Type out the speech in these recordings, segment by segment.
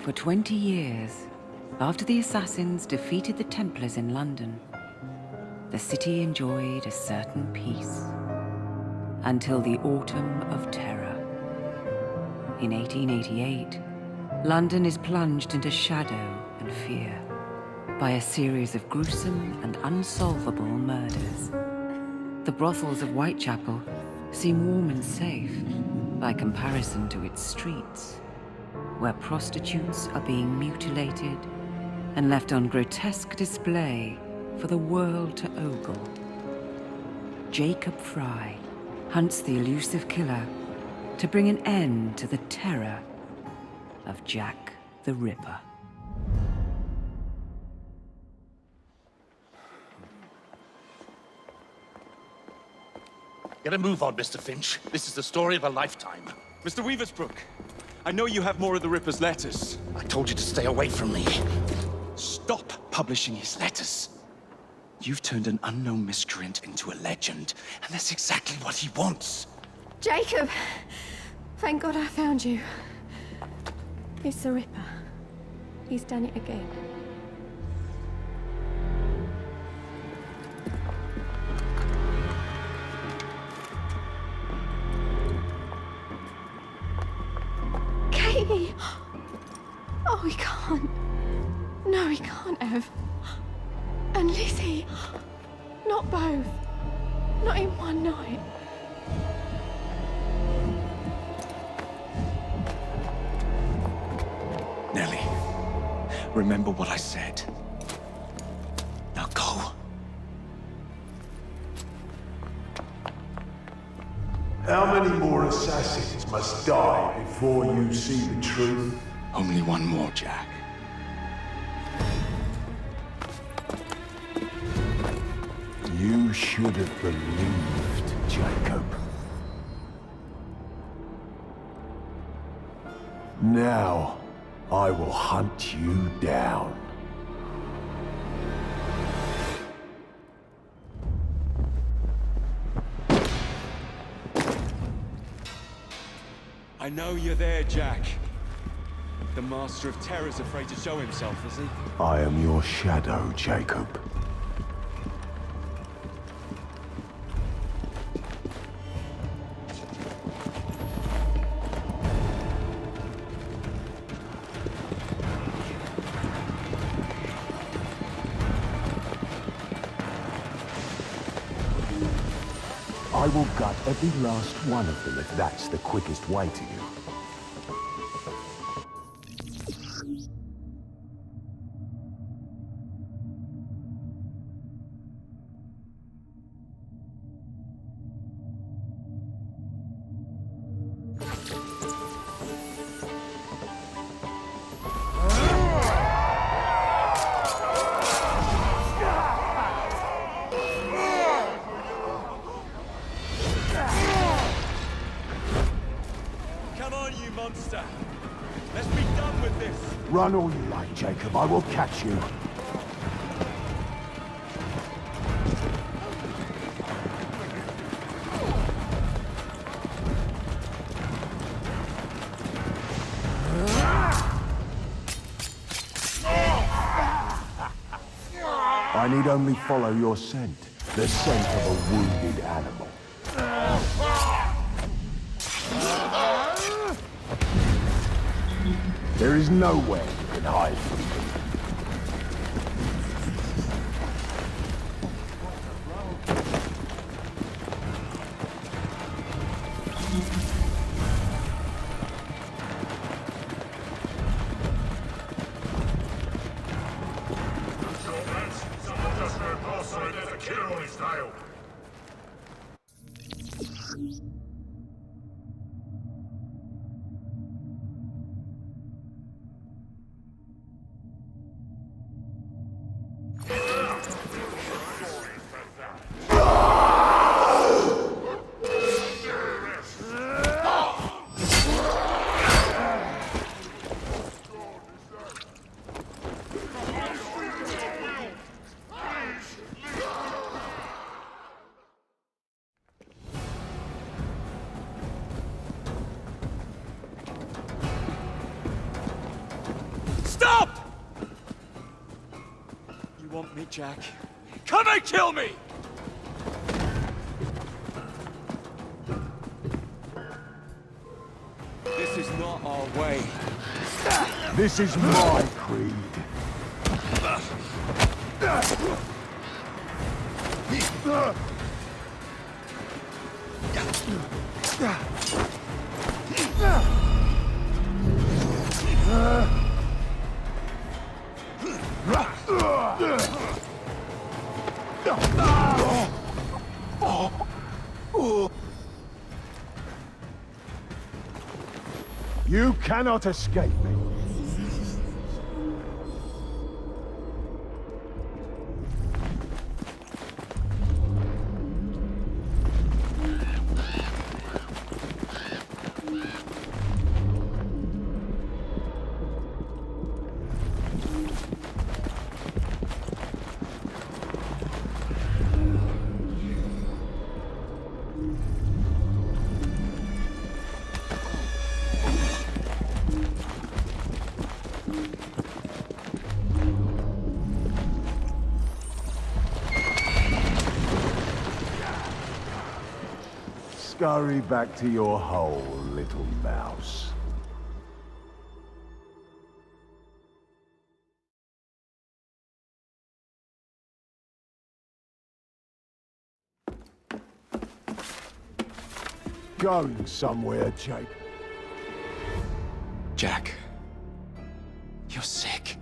For 20 years, after the assassins defeated the Templars in London, the city enjoyed a certain peace. Until the Autumn of Terror. In 1888, London is plunged into shadow and fear by a series of gruesome and unsolvable murders. The brothels of Whitechapel seem warm and safe by comparison to its streets, where prostitutes are being mutilated and left on grotesque display for the world to ogle. Jacob Fry hunts the elusive killer to bring an end to the terror of Jack the Ripper. Get a move on, Mr. Finch. This is the story of a lifetime. Mr. Weaversbrook, I know you have more of the Ripper's letters. I told you to stay away from me. Stop publishing his letters. You've turned an unknown miscreant into a legend, and that's exactly what he wants. Jacob! Thank God I found you. It's the Ripper. He's done it again. Katie! Oh, he can't. No, he can't have. And Lizzie. Not both. Not in one night. Nellie, remember what I said. Now go. How many more assassins must die before you see the truth? Only one more, Jack. You should have believed, Jacob. Now, I will hunt you down. I know you're there, Jack. The Master of Terror's afraid to show himself, is he? I am your shadow, Jacob. I will gut every last one of them if that's the quickest way to you. Come on, you monster! Let's be done with this! Run all you like, Jacob. I will catch you. I need only follow your scent. The scent of a wounded animal. There is nowhere you can hide from me. Someone just heard Parside there's a killer on his tail. want me, Jack? Come and kill me! This is not our way. This is my creed. You cannot escape me. Scurry back to your hole, little mouse. Going somewhere, Jake. Jack, you're sick.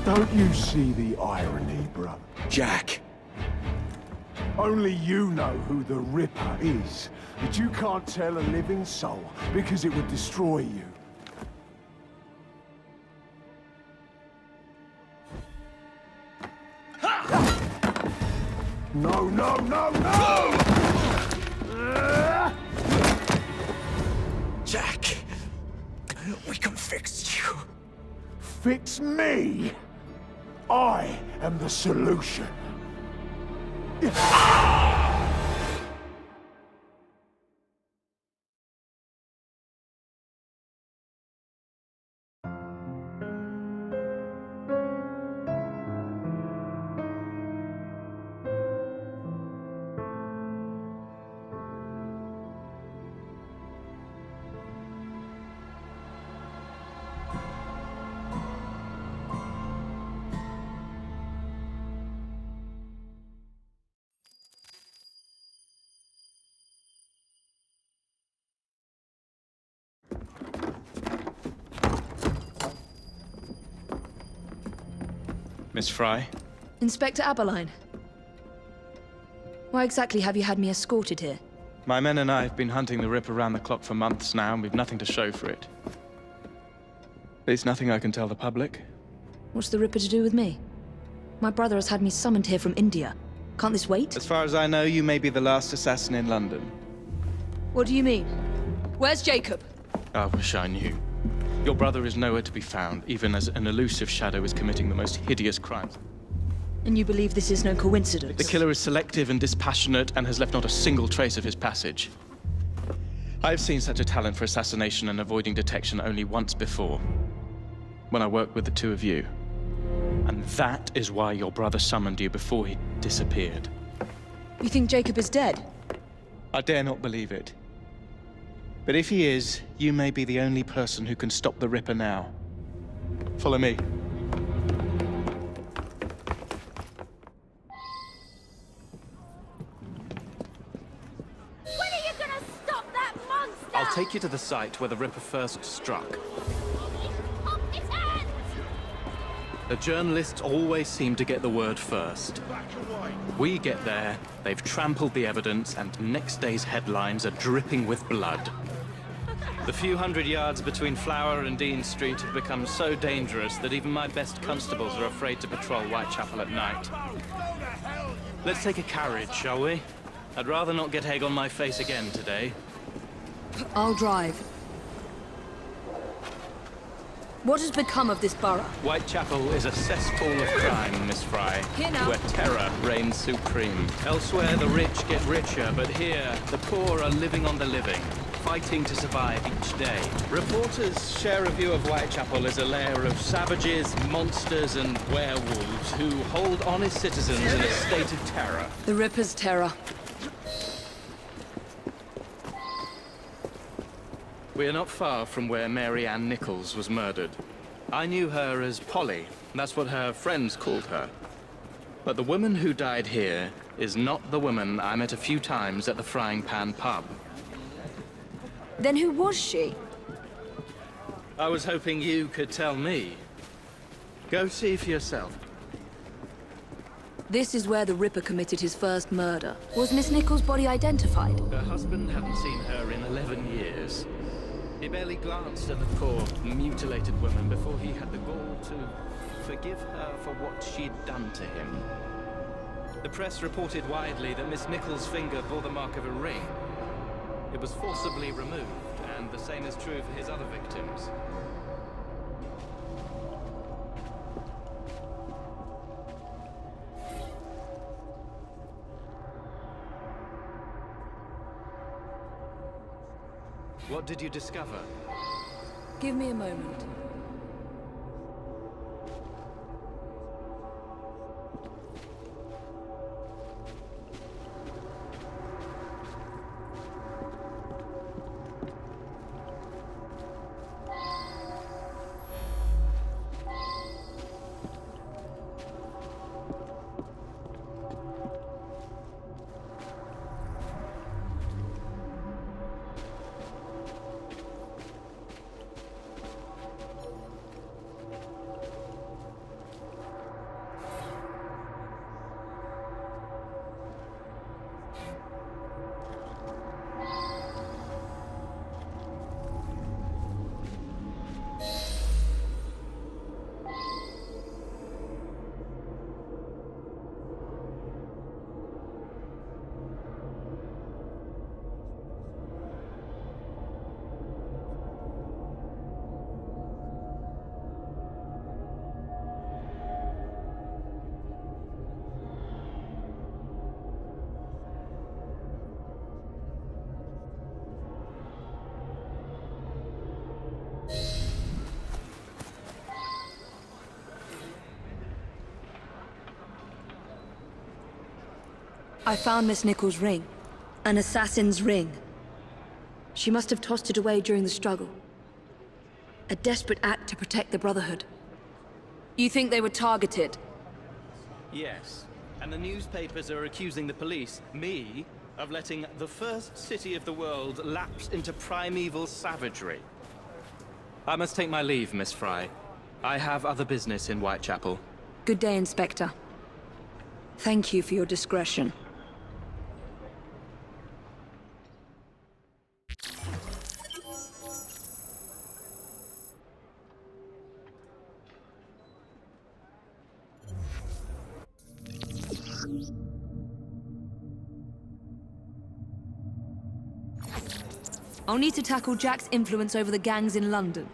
Don't you see the irony, bruh? Jack. Only you know who the Ripper is, but you can't tell a living soul because it would destroy you. No, no, no, no! Jack, we can fix you. Fix me? I am the solution. Miss Fry? Inspector Aberline. Why exactly have you had me escorted here? My men and I have been hunting the Ripper around the clock for months now, and we've nothing to show for it. There's nothing I can tell the public. What's the Ripper to do with me? My brother has had me summoned here from India. Can't this wait? As far as I know, you may be the last assassin in London. What do you mean? Where's Jacob? I wish I knew. Your brother is nowhere to be found, even as an elusive shadow is committing the most hideous crimes. And you believe this is no coincidence? The killer is selective and dispassionate and has left not a single trace of his passage. I've seen such a talent for assassination and avoiding detection only once before, when I worked with the two of you. And that is why your brother summoned you before he disappeared. You think Jacob is dead? I dare not believe it. But if he is, you may be the only person who can stop the Ripper now. Follow me. When are you gonna stop that monster? I'll take you to the site where the Ripper first struck. Off his hands! The journalists always seem to get the word first. We get there, they've trampled the evidence, and next day's headlines are dripping with blood. The few hundred yards between Flower and Dean Street have become so dangerous that even my best constables are afraid to patrol Whitechapel at night. Let's take a carriage, shall we? I'd rather not get egg on my face again today. I'll drive. What has become of this borough? Whitechapel is a cesspool of crime, Miss Fry, Here now. where terror reigns supreme. Elsewhere, the rich get richer, but here, the poor are living on the living, fighting to survive each day. Reporters share a view of Whitechapel as a lair of savages, monsters, and werewolves who hold honest citizens in a state of terror. The Ripper's terror. We are not far from where Mary Ann Nichols was murdered. I knew her as Polly. That's what her friends called her. But the woman who died here is not the woman I met a few times at the Frying Pan pub. Then who was she? I was hoping you could tell me. Go see for yourself. This is where the Ripper committed his first murder. Was Miss Nichols' body identified? Her husband hadn't seen her in 11 years. He barely glanced at the poor, mutilated woman before he had the gall to forgive her for what she'd done to him. The press reported widely that Miss Nichols' finger bore the mark of a ring. It was forcibly removed, and the same is true for his other victims. What did you discover? Give me a moment. I found Miss Nichols' ring. An assassin's ring. She must have tossed it away during the struggle. A desperate act to protect the Brotherhood. You think they were targeted? Yes, and the newspapers are accusing the police, me, of letting the first city of the world lapse into primeval savagery. I must take my leave, Miss Fry. I have other business in Whitechapel. Good day, Inspector. Thank you for your discretion. I'll need to tackle Jack's influence over the gangs in London.